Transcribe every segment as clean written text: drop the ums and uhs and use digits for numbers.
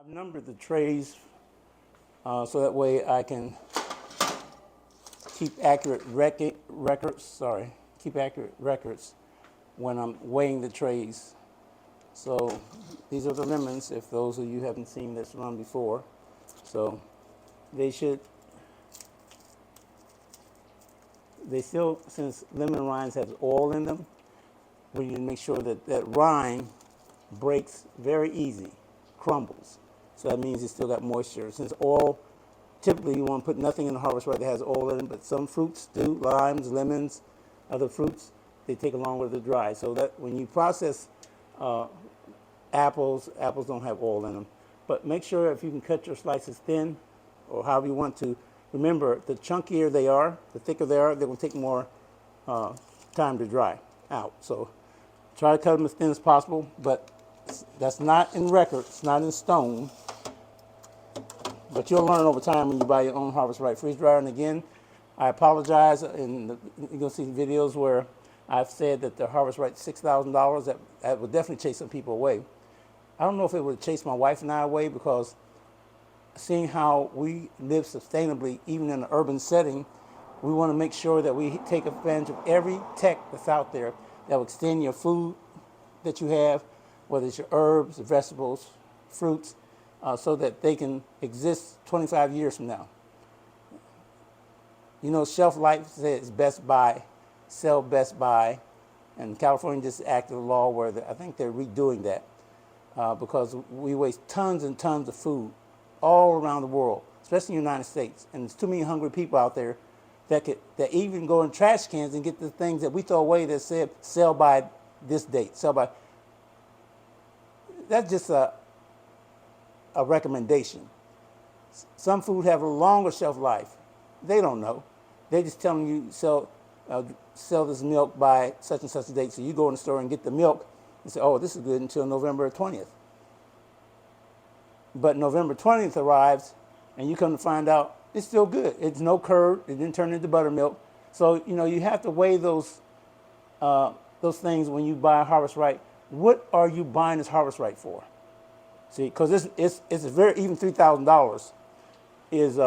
I've numbered the trays so that way I can keep accurate records. Keep accurate records when I'm weighing the trays. So these are the lemons, if those of you haven't seen this run before. So they still, since lemon rinds have oil in them, we need to make sure that that rind breaks very easy, crumbles. So that means it's still got moisture. Since oil, typically you want to put nothing in the harvest right that has oil in it, but some fruits do, limes, lemons, other fruits, they take longer to dry. So that when you process apples don't have oil in them. But make sure if you can cut your slices thin or however you want to. Remember, the chunkier they are, the thicker they are, they will take more time to dry out. So try to cut them as thin as possible, but that's not in record, it's not in stone. But you'll learn over time when you buy your own Harvest Right freeze dryer. And again, I apologize, you're going to see videos where I've said that the Harvest Right $6,000, that would definitely chase some people away. I don't know if it would chase my wife and I away, because seeing how we live sustainably, even in an urban setting, we want to make sure that we take advantage of every tech that's out there that will extend your food that you have, whether it's your herbs, vegetables, fruits, so that they can exist 25 years from now. You know, shelf life says best buy, sell best buy, and California just acted a law where I think they're redoing that because we waste tons and tons of food all around the world, especially in the United States. And there's too many hungry people out there that even go in trash cans and get the things that we throw away that said sell by this date, sell by. That's just a recommendation. Some food have a longer shelf life. They don't know. They're just telling you sell this milk by such and such a date. So you go in the store and get the milk and say, oh, this is good until November 20th. But November 20th arrives, and you come to find out it's still good. It's no curd. It didn't turn into buttermilk. So, you know, you have to weigh those things when you buy Harvest Right. What are you buying this Harvest Right for? See, because it's a very, even $3,000 is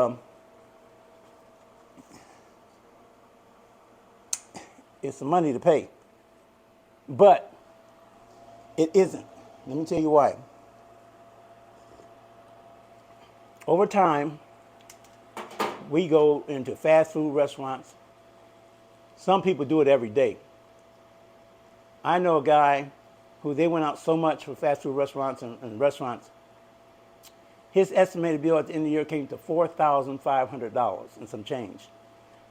it's some money to pay. But it isn't. Let me tell you why. Over time, we go into fast food restaurants. Some people do it every day. I know a guy who they went out so much for fast food restaurants and restaurants. His estimated bill at the end of the year came to $4,500 and some change.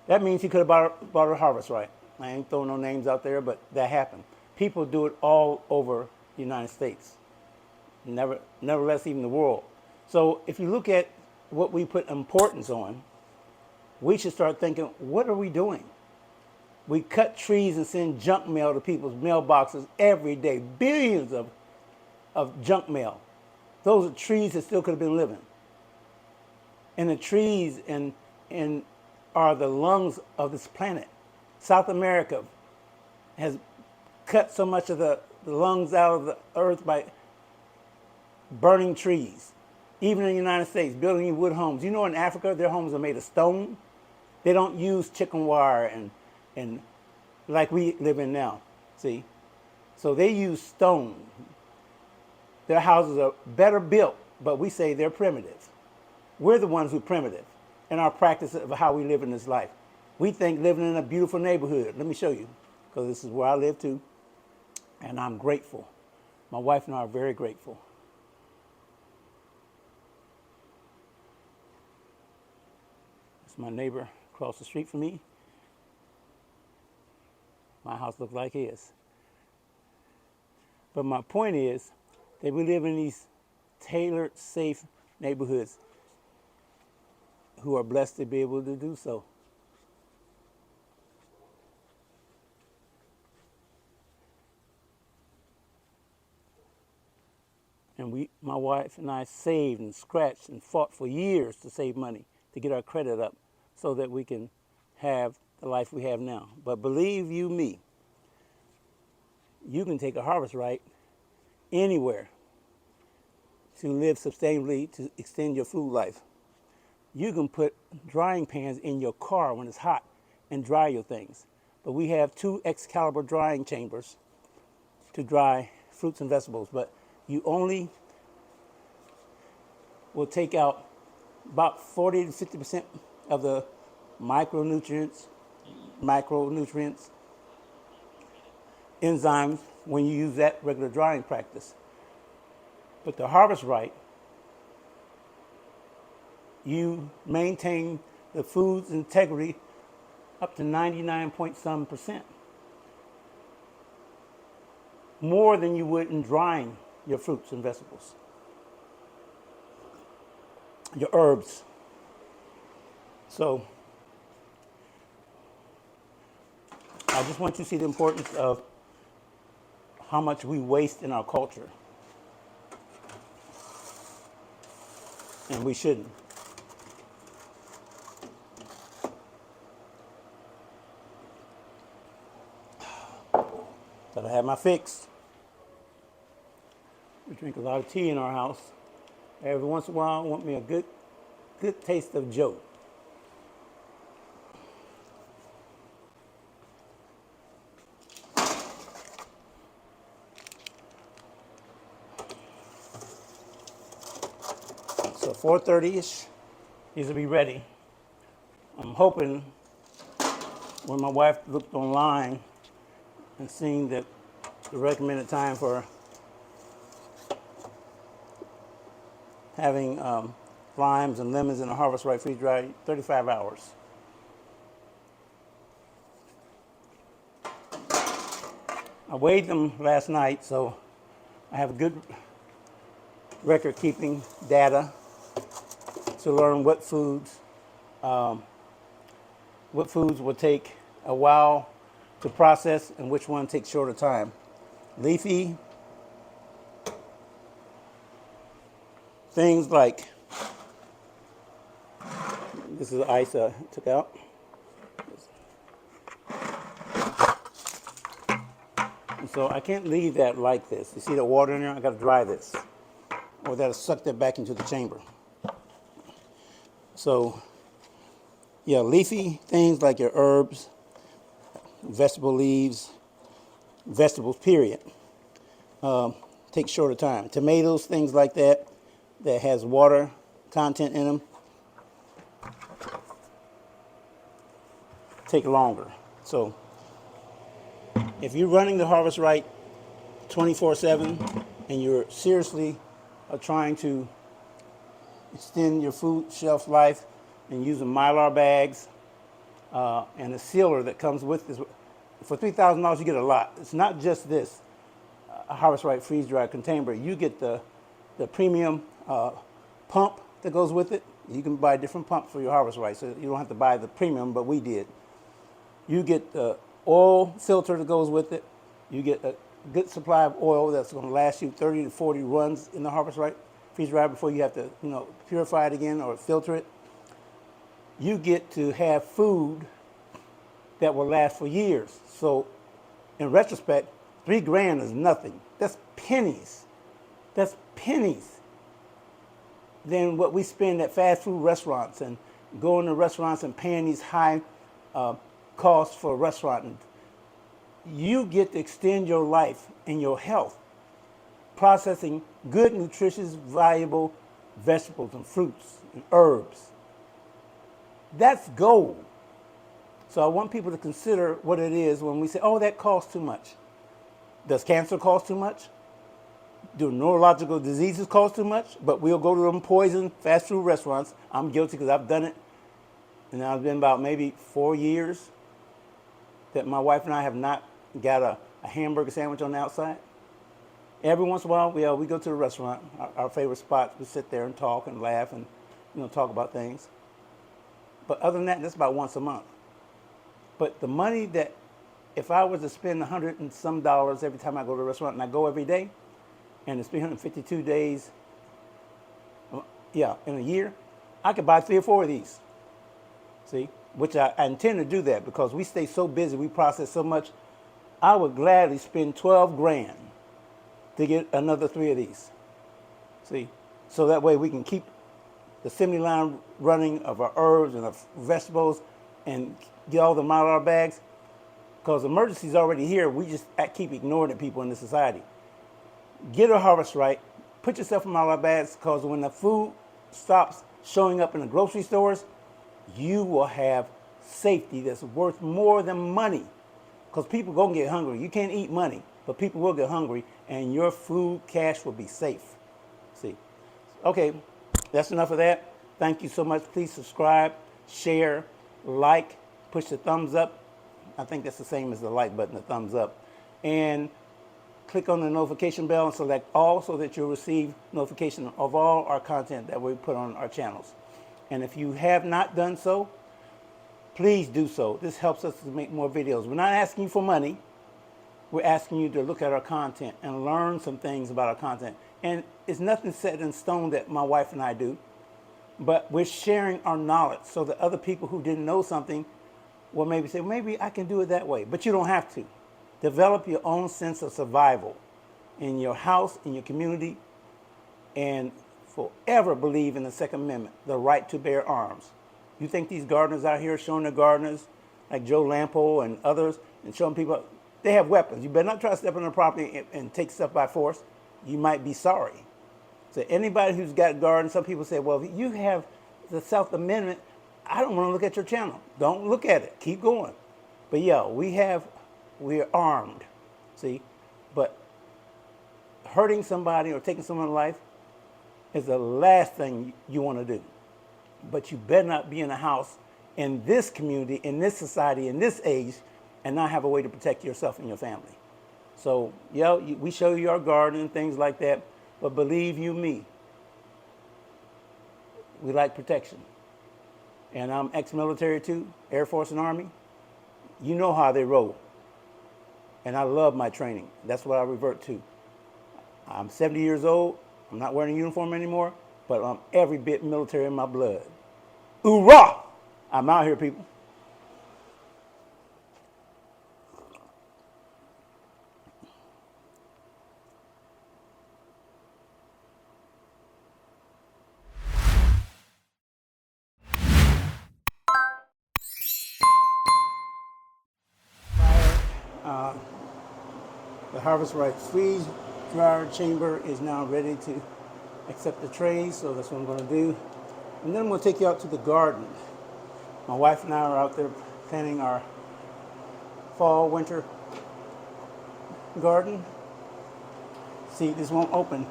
That means he could have bought a Harvest Right. I ain't throwing no names out there, but that happened. People do it all over the United States. Nevertheless, even the world. So if you look at what we put importance on, we should start thinking, what are we doing? We cut trees and send junk mail to people's mailboxes every day. Billions of junk mail. Those are trees that still could have been living. And the trees are the lungs of this planet. South America has cut so much of the lungs out of the earth by burning trees. Even in the United States, building wood homes. You know, in Africa, their homes are made of stone. They don't use chicken wire and like we live in now, see? So they use stone. Their houses are better built, but we say they're primitive. We're the ones who are primitive in our practice of how we live in this life. We think living in a beautiful neighborhood. Let me show you, because this is where I live too, and I'm grateful. My wife and I are very grateful. It's my neighbor across the street from me. My house looks like his. But my point is that we live in these tailored, safe neighborhoods who are blessed to be able to do so. And my wife and I saved and scratched and fought for years to save money, to get our credit up so that we can have the life we have now. But believe you me, you can take a Harvest Right anywhere. to live sustainably to extend your food life. You can put drying pans in your car when it's hot and dry your things. But we have 2 Excalibur drying chambers to dry fruits and vegetables. But you only will take out about 40 to 50% of the micronutrients, enzymes when you use that regular drying practice. But to harvest right, you maintain the food's integrity up to 99 point some percent. More than you would in drying your fruits and vegetables. Your herbs. So, I just want you to see the importance of how much we waste in our culture. And we shouldn't. But I have my fix. We drink a lot of tea in our house. Every once in a while, I want me a good taste of Joe. So 4:30ish, these will be ready. I'm hoping when my wife looked online and seen that the recommended time for having limes and lemons in a harvest right freeze dry, 35 hours. I weighed them last night, so I have good record keeping data to learn what foods will take a while to process and which one takes shorter time. Leafy things like, this is the ice I took out. And so I can't leave that like this. You see the water in there? I got to dry this, or that'll suck that back into the chamber. So, yeah, leafy things like your herbs, vegetable leaves, vegetables, period, take shorter time. Tomatoes, things like that has water content in them, take longer. So if you're running the harvest right 24/7 and you're seriously trying to extend your food shelf life and using Mylar bags and a sealer that comes with this, for $3,000 you get a lot. It's not just this harvest right freeze dry container. You get the premium pump that goes with it. You can buy different pumps for your harvest right, so you don't have to buy the premium, but we did. You get the oil filter that goes with it. You get a good supply of oil that's going to last you 30 to 40 runs in the harvest right freeze dry before you have to, purify it again or filter it. You get to have food that will last for years. So in retrospect, $3,000 is nothing. That's pennies. That's pennies than what we spend at fast food restaurants and going to restaurants and paying these high costs for a restaurant. And you get to extend your life and your health processing good, nutritious, valuable vegetables and fruits and herbs. That's gold. So I want people to consider what it is when we say, oh, that costs too much. Does cancer cost too much? Do neurological diseases cost too much? But we'll go to them poison fast food restaurants. I'm guilty because I've done it. And now it's been about maybe 4 years that my wife and I have not got a hamburger sandwich on the outside. Every once in a while, we go to the restaurant, our favorite spots. We sit there and talk and laugh and talk about things. But other than that, that's about once a month. But the money that, if I was to spend $100 and some every time I go to a restaurant, and I go every day, and it's 352 days, in a year, I could buy 3 or 4 of these. See, which I intend to do that because we stay so busy, we process so much. I would gladly spend $12,000 to get another 3 of these. See, so that way we can keep the assembly line running of our herbs and our vegetables and get all them out of our bags. Because emergency is already here. We just keep ignoring the people in the society. Get a harvest right. Put yourself in all our bags, because when the food stops showing up in the grocery stores, you will have safety that's worth more than money. Because people go and get hungry. You can't eat money, but people will get hungry, and your food cash will be safe. See? Okay, that's enough of that. Thank you so much. Please subscribe, share, like, push the thumbs up. I think that's the same as the like button, the thumbs up. And click on the notification bell and select all so that you'll receive notification of all our content that we put on our channels. And if you have not done so, please do so. This helps us to make more videos. We're not asking you for money. We're asking you to look at our content and learn some things about our content. And it's nothing set in stone that my wife and I do, but we're sharing our knowledge so that other people who didn't know something will maybe say, maybe I can do it that way. But you don't have to. Develop your own sense of survival in your house, in your community, and forever believe in the Second Amendment, the right to bear arms. You think these gardeners out here showing their gardeners, like Joe Lampo and others, and showing people, they have weapons. You better not try to step on their property and take stuff by force. You might be sorry. So anybody who's got a garden, some people say, well, if you have the South Amendment, I don't want to look at your channel. Don't look at it. Keep going. But yeah, we're armed, see? But hurting somebody or taking someone's life is the last thing you want to do. But you better not be in a house in this community, in this society, in this age, and not have a way to protect yourself and your family. So, yeah, we show you our garden and things like that, but believe you me, we like protection. And I'm ex-military too, Air Force and Army. You know how they roll. And I love my training. That's what I revert to. I'm 70 years old. I'm not wearing a uniform anymore, but I'm every bit military in my blood. Hoorah! I'm out here, people. The Harvest Right freeze dryer chamber is now ready to accept the trays, so that's what I'm going to do. And then I'm going to take you out to the garden. My wife and I are out there planting our fall, winter garden. See, this won't open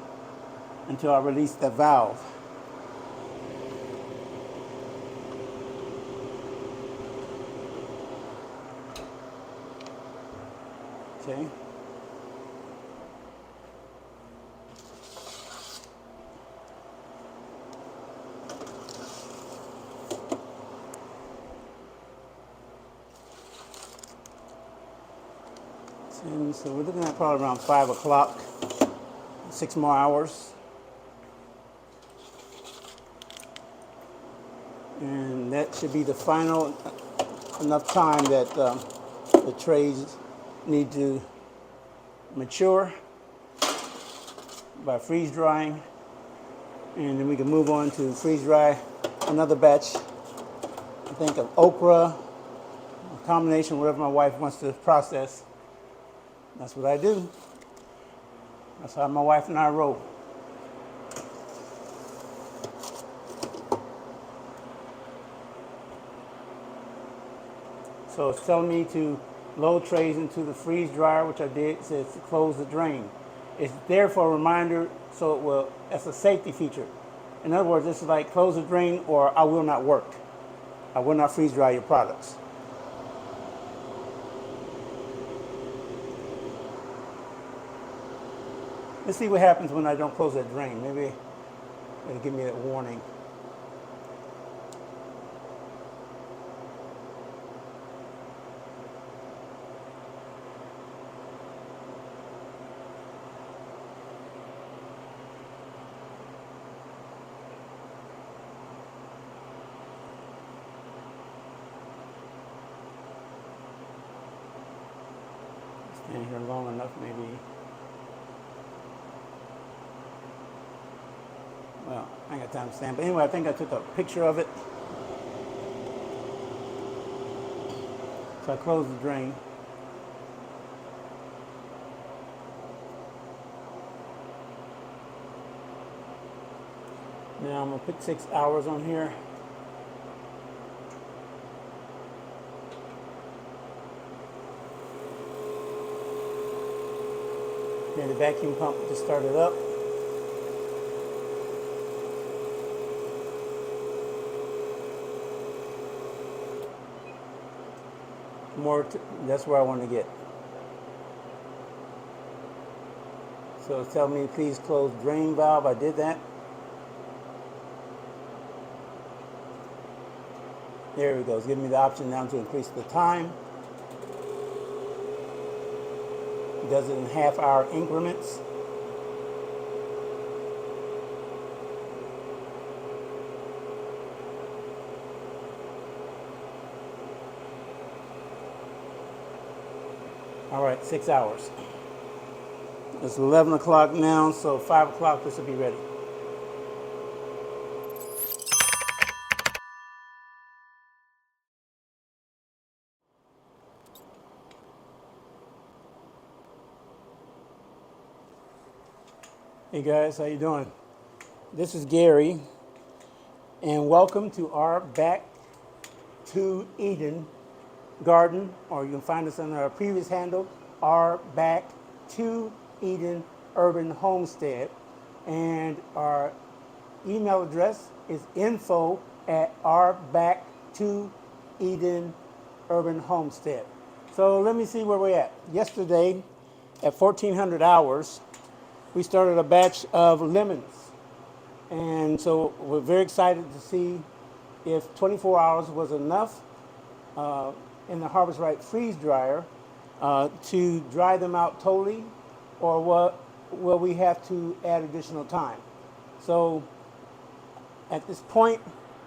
until I release the valve. Okay. And so we're looking at probably around 5 o'clock, 6 more hours. And that should be the final enough time that the trays need to mature by freeze drying. And then we can move on to freeze dry another batch, I think of okra, a combination, whatever my wife wants to process. That's what I do. That's how my wife and I roll. So it's telling me to load trays into the freeze dryer, which I did. It says to close the drain. It's there for a reminder, so it will, that's a safety feature. In other words, this is like close the drain or I will not work. I will not freeze dry your products. Let's see what happens when I don't close that drain. Maybe it'll give me that warning. Stand here long enough, maybe. Well, I ain't got time to stand. But anyway, I think I took a picture of it. So I closed the drain. Now I'm going to put 6 hours on here. Here the vacuum pump just started up. That's where I want to get. So it's telling me please close drain valve. I did that. There it goes. Giving me the option now to increase the time. It does it in half-hour increments. All right, 6 hours. It's 11 o'clock now, so 5 o'clock this will be ready. Hey guys, how you doing? This is Gary, and welcome to our Back to Eden garden, or you can find us under our previous handle, our Back to Eden Urban Homestead, and our email address is info@our-back-to-Eden Urban Homestead. So let me see where we're at. Yesterday at 1400 hours, we started a batch of lemons. And so we're very excited to see if 24 hours was enough in the Harvest Right freeze dryer to dry them out totally, or will we have to add additional time? So at this point,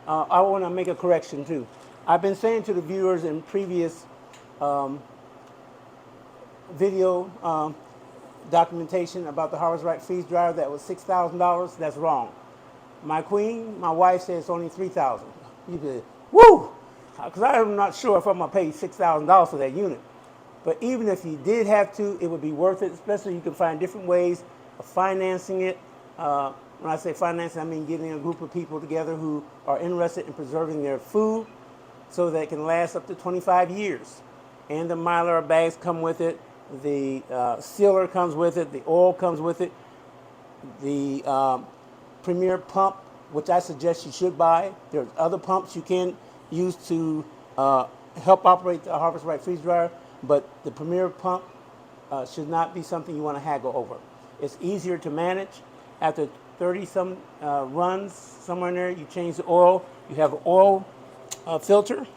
I want to make a correction too. I've been saying to the viewers in previous video documentation about the Harvest Right freeze dryer that was $6,000. That's wrong. My queen, my wife, says it's only $3,000. You say, woo! Because I'm not sure if I'm going to pay $6,000 for that unit. But even if you did have to, it would be worth it, especially you can find different ways of financing it. When I say financing, I mean getting a group of people together who are interested in preserving their food so that it can last up to 25 years. And the Mylar bags come with it. The sealer comes with it. The oil comes with it. The Premier pump, which I suggest you should buy. There's other pumps you can use to help operate the Harvest Right freeze dryer, but the Premier pump should not be something you want to haggle over. It's easier to manage. After 30-some runs, somewhere in there, you change the oil. You have an oil filter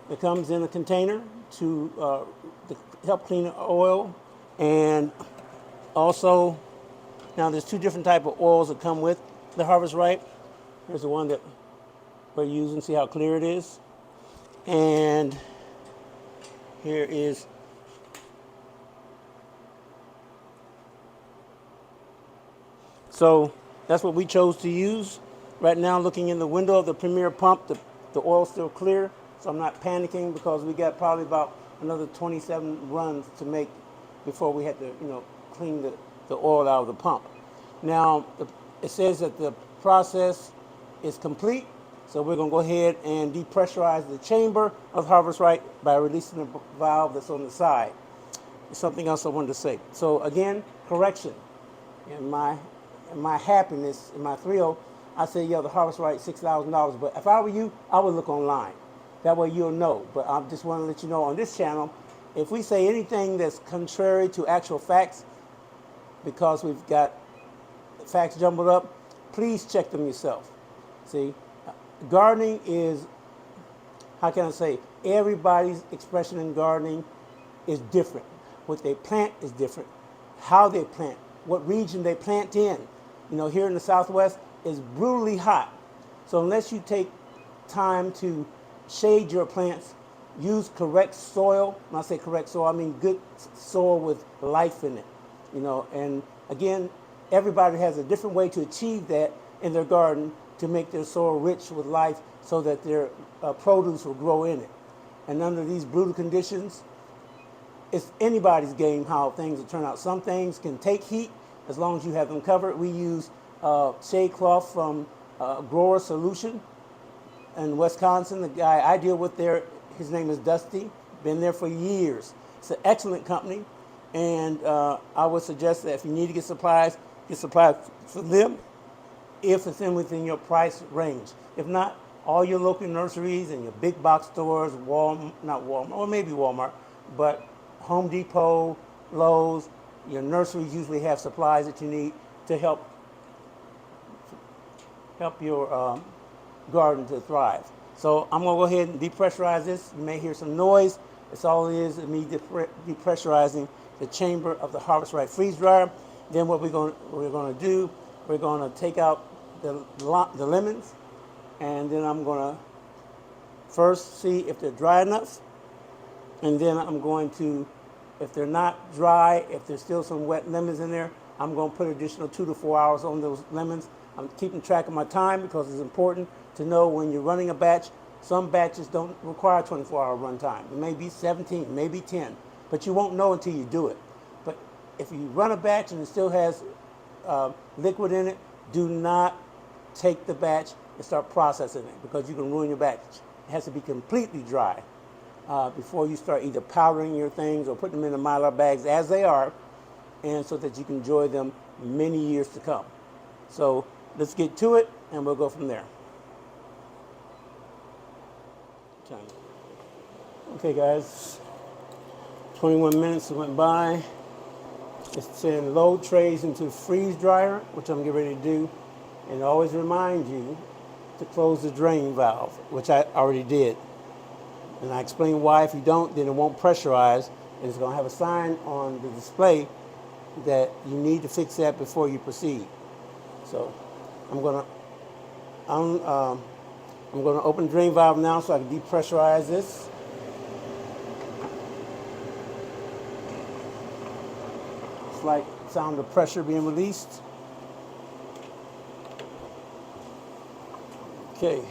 that comes in a container to help clean the oil. And also, now there's two different type of oils that come with the Harvest Right. Here's the one that we're using. See how clear it is? And here is so that's what we chose to use. Right now, looking in the window of the Premier pump, the oil's still clear, so I'm not panicking because we got probably about another 27 runs to make before we had to, clean the oil out of the pump. Now, it says that the process is complete, so we're going to go ahead and depressurize the chamber of Harvest Right by releasing the valve that's on the side. There's something else I wanted to say. So again, correction. In my happiness, in my thrill, I say, the Harvest Right, $6,000. But if I were you, I would look online. That way you'll know. But I just want to let you know on this channel, if we say anything that's contrary to actual facts, because we've got facts jumbled up, please check them yourself. See, gardening is, how can I say, everybody's expression in gardening is different. What they plant is different. How they plant, what region they plant in. Here in the Southwest, it's brutally hot. So unless you take time to shade your plants, use correct soil. When I say correct soil, I mean good soil with life in it. And again, everybody has a different way to achieve that in their garden to make their soil rich with life so that their produce will grow in it. And under these brutal conditions, it's anybody's game how things will turn out. Some things can take heat as long as you have them covered. We use shade cloth from Grower Solution in Wisconsin. The guy I deal with there, his name is Dusty, been there for years. It's an excellent company, and I would suggest that if you need to get supplies for them if it's within your price range. If not, all your local nurseries and your big box stores, not Walmart, or maybe Walmart, but Home Depot, Lowe's, your nurseries usually have supplies that you need to help your garden to thrive. So I'm going to go ahead and depressurize this. You may hear some noise. That's all it is, me depressurizing the chamber of the Harvest Right freeze dryer. Then what we're going to do, we're going to take out the lemons, and then I'm going to first see if they're dry enough, and then I'm going to, if they're not dry, if there's still some wet lemons in there, I'm going to put additional 2 to 4 hours on those lemons. I'm keeping track of my time because it's important to know when you're running a batch. Some batches don't require 24-hour run time. It may be 17, maybe 10, but you won't know until you do it. But if you run a batch and it still has liquid in it, do not take the batch and start processing it because you can ruin your batch. It has to be completely dry before you start either powdering your things or putting them in the Mylar bags as they are, and so that you can enjoy them many years to come. So let's get to it, and we'll go from there. Okay, guys, 21 minutes went by. It's saying load trays into the freeze dryer, which I'm getting ready to do. And always remind you to close the drain valve, which I already did. And I explain why. If you don't, then it won't pressurize. And it's going to have a sign on the display that you need to fix that before you proceed. So I'm going to open the drain valve now so I can depressurize this. Slight sound of pressure being released. Okay.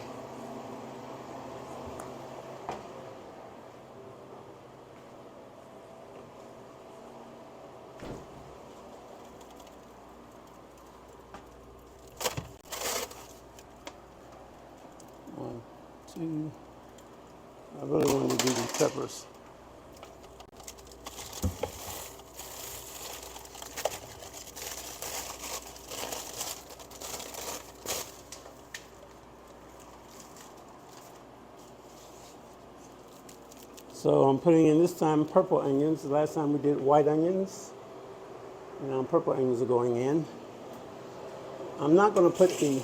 One, two. I really want to do these peppers. So I'm putting in this time purple onions. The last time we did white onions. Now purple onions are going in. I'm not going to put the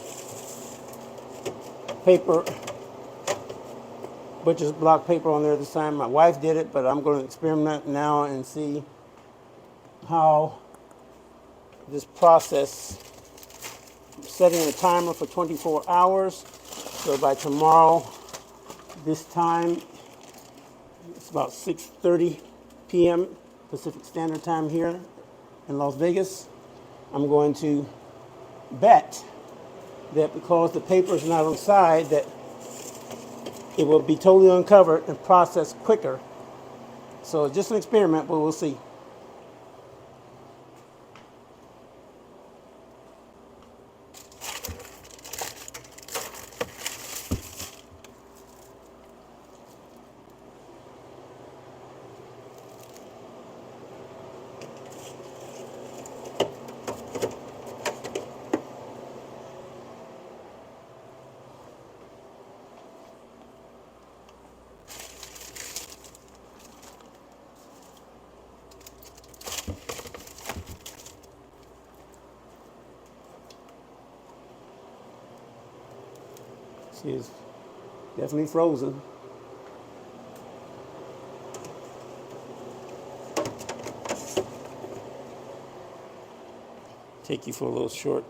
paper, butcher's block paper on there this time. My wife did it, but I'm going to experiment now and see how this process. I'm setting a timer for 24 hours. So by tomorrow, this time, it's about 6:30 p.m. Pacific Standard Time here in Las Vegas. I'm going to bet that because the paper is not on the side, that it will be totally uncovered and processed quicker. So it's just an experiment, but we'll see. See, it's definitely frozen. Take you for a little short,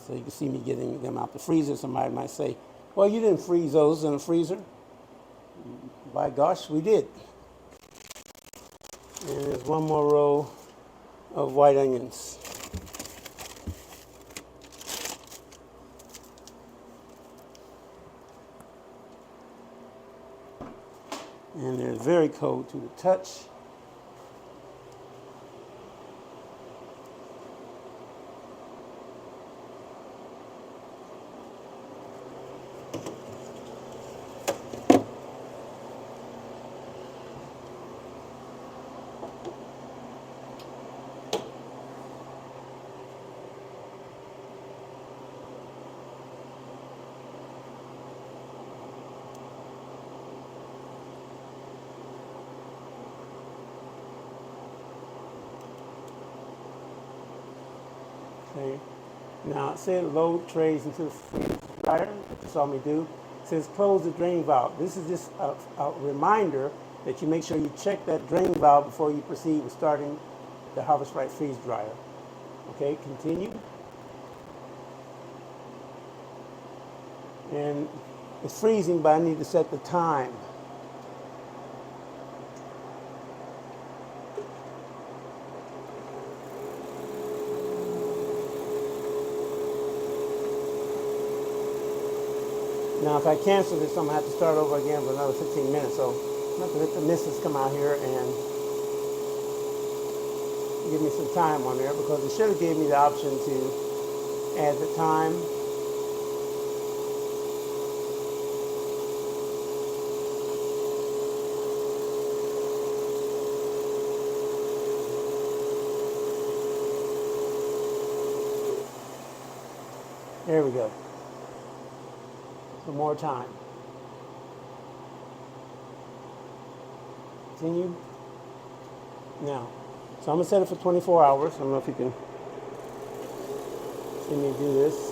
so you can see me getting them out the freezer. Somebody might say, well, you didn't freeze those in the freezer. By gosh, we did. And there's one more row of white onions. And they're very cold to the touch. Okay. Now it said load trays into the freezer dryer. You saw me do. It says close the drain valve. This is just a reminder that you make sure you check that drain valve before you proceed with starting the Harvest Right freeze dryer. Okay, continue. And it's freezing, but I need to set the time. Now, if I cancel this, I'm going to have to start over again for another 15 minutes. So I'm going to let the missus come out here and give me some time on there, because it should have gave me the option to add the time. There we go. Some more time. Continue. Now, so I'm going to set it for 24 hours. I don't know if you can see me do this.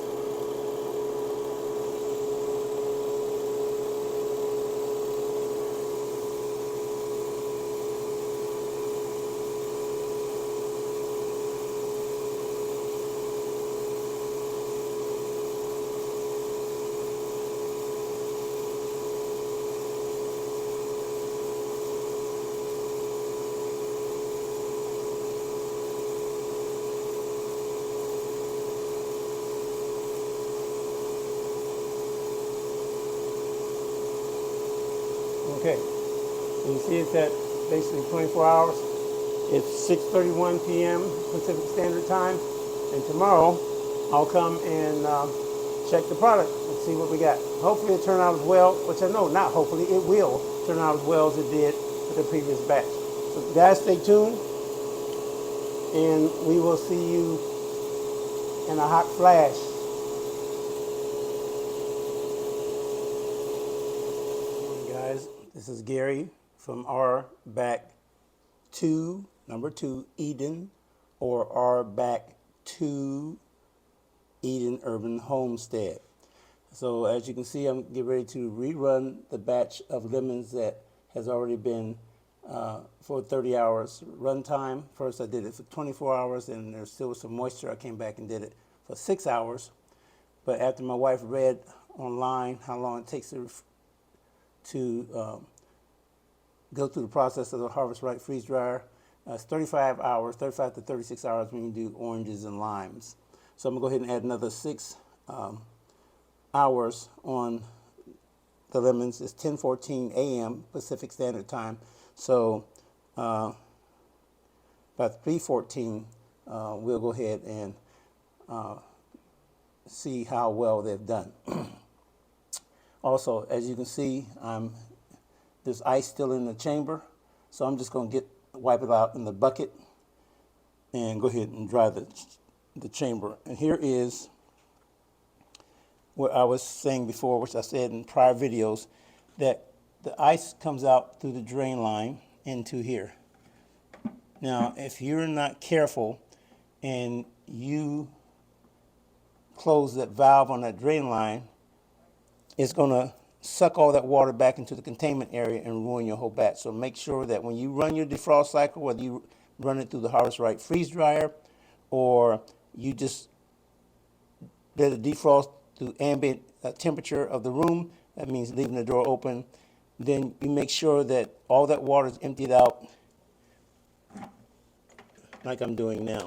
Okay, you see it's at basically 24 hours. It's 6:31 p.m. Pacific Standard Time, and tomorrow I'll come and check the product and see what we got. Hopefully it turned out as well, which I know not hopefully, it will turn out as well as it did with the previous batch. So guys, stay tuned, and we will see you in a hot flash. Guys, this is Gary from R Back 2, number 2, Eden, or R Back 2 Eden Urban Homestead. So as you can see, I'm getting ready to rerun the batch of lemons that has already been for 30 hours run time. First I did it for 24 hours, and there still was some moisture. I came back and did it for 6 hours. But after my wife read online how long it takes to go through the process of the Harvest Right freeze dryer, it's 35 hours, 35 to 36 hours when you do oranges and limes. So I'm going to go ahead and add another 6 hours on the lemons. It's 10:14 a.m. Pacific Standard Time. So by 3:14, we'll go ahead and see how well they've done. Also, as you can see, there's ice still in the chamber, so I'm just going to wipe it out in the bucket and go ahead and dry the chamber. And here is what I was saying before, which I said in prior videos, that the ice comes out through the drain line into here. Now, if you're not careful and you close that valve on that drain line, it's going to suck all that water back into the containment area and ruin your whole batch. So make sure that when you run your defrost cycle, whether you run it through the Harvest Right freeze dryer or you just let it defrost through ambient temperature of the room, that means leaving the door open, then you make sure that all that water is emptied out like I'm doing now.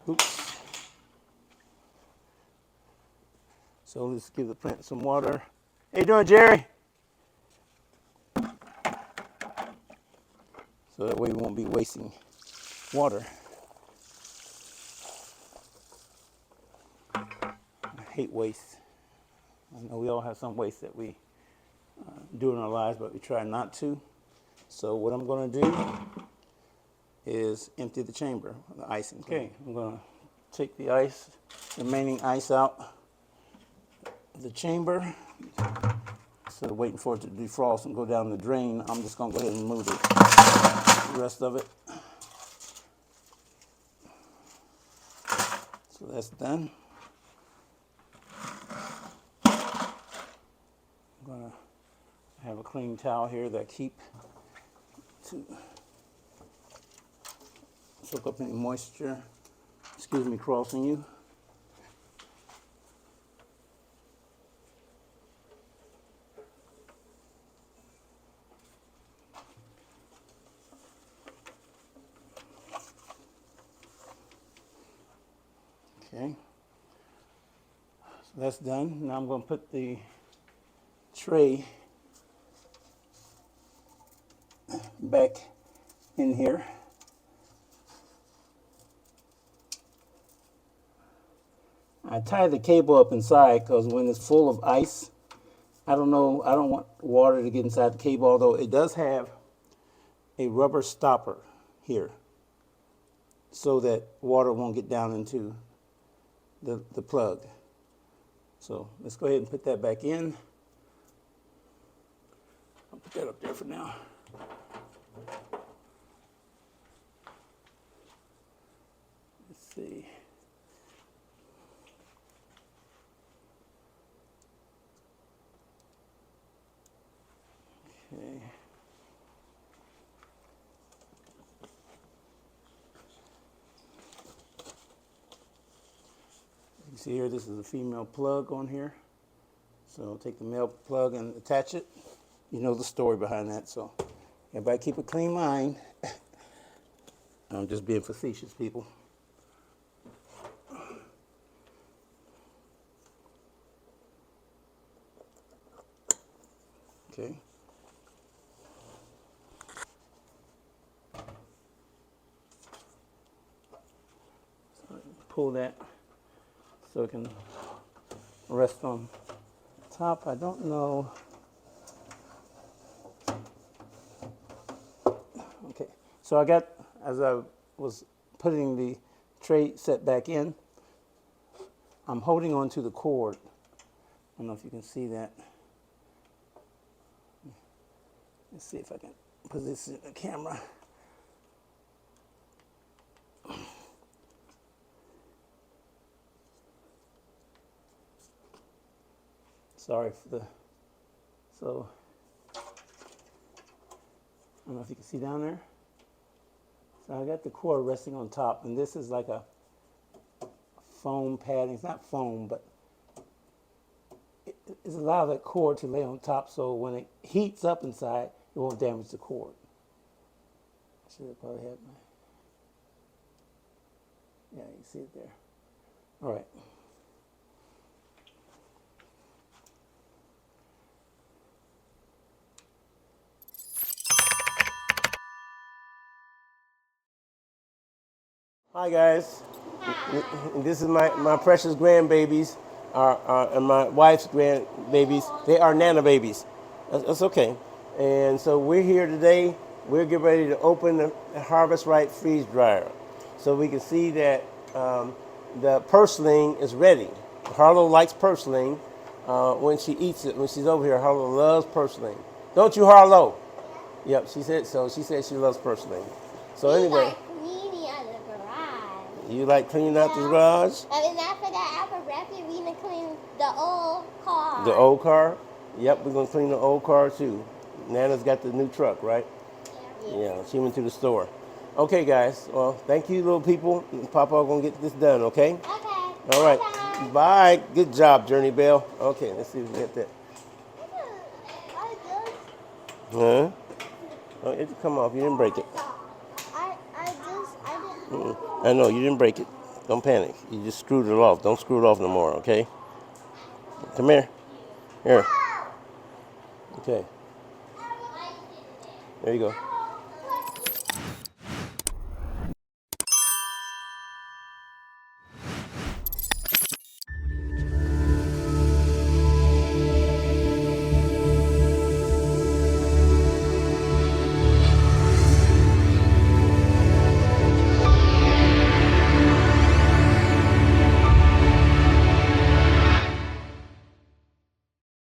Oops. So let's give the plant some water How you doing, Jerry? So that way we won't be wasting water. I hate waste. I know we all have some waste that we do in our lives, but we try not to. So what I'm going to do is empty the chamber, the icing. Okay, I'm going to take the ice, remaining ice out of the chamber. Instead of waiting for it to defrost and go down the drain, I'm just going to go ahead and remove the rest of it. So that's done. I'm going to have a clean towel here that I keep to soak up any moisture. Excuse me crossing you. Okay, so that's done. Now I'm going to put the tray back in here. I tie the cable up inside because when it's full of ice, I don't want water to get inside the cable, although it does have a rubber stopper here so that water won't get down into the plug. So let's go ahead and put that back in. I'll put that up there for now. Let's see. Okay. You see here, this is a female plug on here. So take the male plug and attach it. You know the story behind that, so everybody keep a clean mind. I'm just being facetious, people. Okay. So pull that so it can rest on top. I don't know. Okay, so I got, as I was putting the tray set back in, I'm holding on to the cord. I don't know if you can see that. Let's see if I can position the camera. Sorry for the, so, I don't know if you can see down there. So I got the cord resting on top, and this is like a foam padding. It's not foam, but it's allowed that cord to lay on top so when it heats up inside, it won't damage the cord. Should have probably had my, yeah, you see it there. All right. Hi guys. Hi. This is my precious grandbabies, and my wife's grandbabies. They are Nana babies. That's okay. And so we're here today. We're getting ready to open the Harvest Right freeze dryer, so we can see that the purslane is ready. Harlow likes purslane when she eats it. When she's over here, Harlow loves purslane. Don't you, Harlow? Yep, she said so. She said she loves purslane. So anyway. You like cleaning out the garage? I mean, after that, after wrapping, we're going to clean the old car. The old car? Yep, we're going to clean the old car too. Nana's got the new truck, right? Yeah, she went to the store. Okay, guys. Well, thank you, little people. Papa going to get this done, okay? Okay. All right. Bye. Good job, Journey Bell. Okay, let's see if we can get that. Huh? Oh, it come off. You didn't break it. I know, you didn't break it. Don't panic. You just screwed it off. Don't screw it off no more, okay? Come here. Here. Okay. There you go.